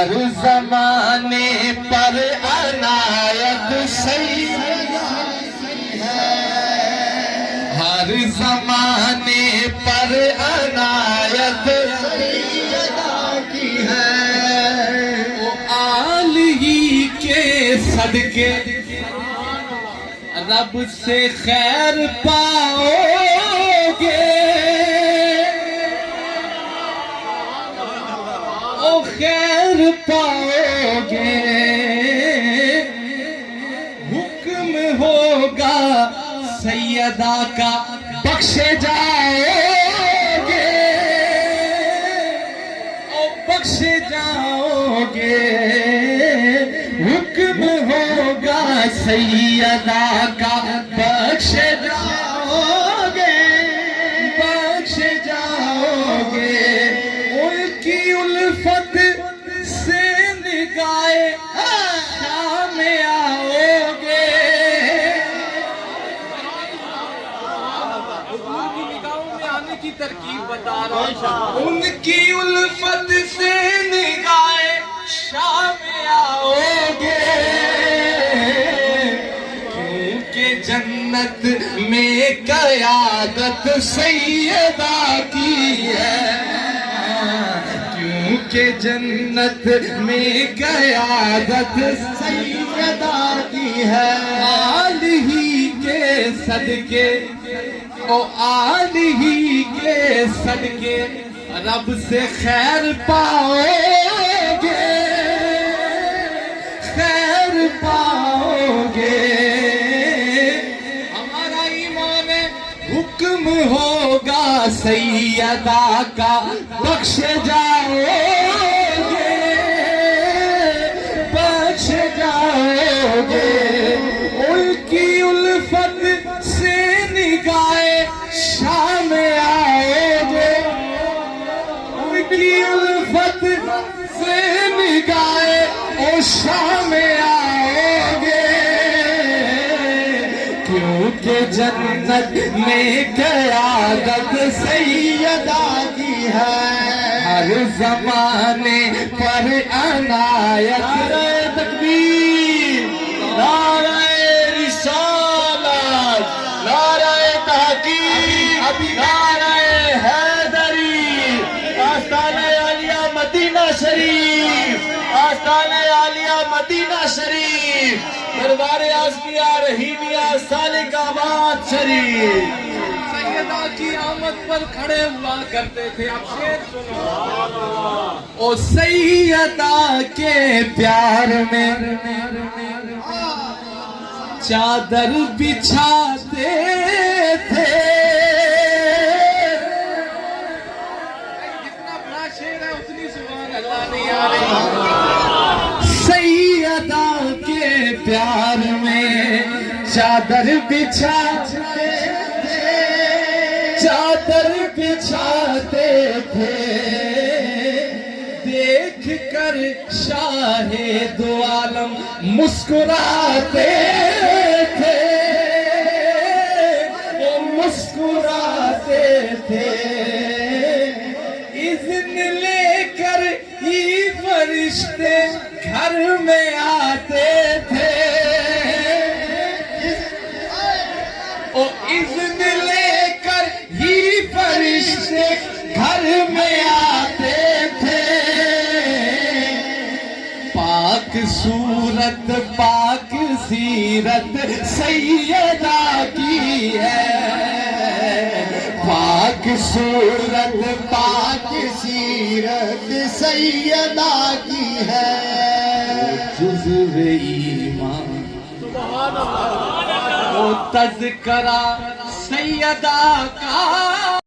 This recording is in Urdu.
ہر زمانے پر عنایت سیدہ ہے، ہر زمانے پر عنایت سیدہ کی ہے، وہ آل ہی کے صدقے رب سے خیر پاؤ گے، او خیر پاؤ گے، حکم ہوگا سیدہ کا بخشے جاؤ گے، او بخشے جاؤ گے، حکم ہوگا سیدہ کا بخشے جاؤ گے، بخشے جاؤ گے، ان کی الفت سے نگاہ شام آؤ گے، حضور کی نگاہوں میں آنے کی ترکیب بتا رہا ہوں، ان کی الفت سے نگاہ شام آؤ گے، کیونکہ جنت میں قیادت سیدہ کی ہے، کیونکہ جنت میں قیادت سیدہ کی ہے، آل ہی کے صدقے، او آل ہی کے صدقے رب سے خیر پاؤ گے، خیر پاؤ گے، ہمارا ایمان ہے، حکم ہوگا سیدہ کا بخش جاؤ گے، بخش جاؤ گے، ان کی الفت سے نگاہ شام آؤ گے، ان کی الفت سے نگاہ او شام آؤ گے، کیونکہ جنت میں قیادت سیدہ کی ہے، ہر زمانے پر عنایت، نعرہ تکبیر، نعرہ رسالت، نعرہ تحقیق، نعرہ حیدری، آستانہ عالیہ مدینہ شریف، آستانہ عالیہ مدینہ شریف، دربار اعظمیہ رحیمیہ سالک آباد شریف، سیدہ کی آمد پر کھڑے ہوا کرتے تھے، اب شعر سنو، او سیدہ کے پیار میں چادر بچھاتے تھے، جتنا بڑا شعر ہے اتنی سبحان اللہ نہیں آ رہی، سیدہ کے پیار میں چادر بچھاتے تھے، چادر بچھاتے تھے، دیکھ کر شاہ دو عالم مسکراتے تھے، وہ مسکراتے تھے، اذن لے کر ہی فرشتے گھر میں آتے تھے، او اذن لے کر ہی فرشتے گھر میں آتے تھے، پاک صورت پاک سیرت سیدہ کی ہے، پاک صورت پاک سیرت سیدہ کی ہے، جزو ایمان وہ تذکرہ سیدہ کا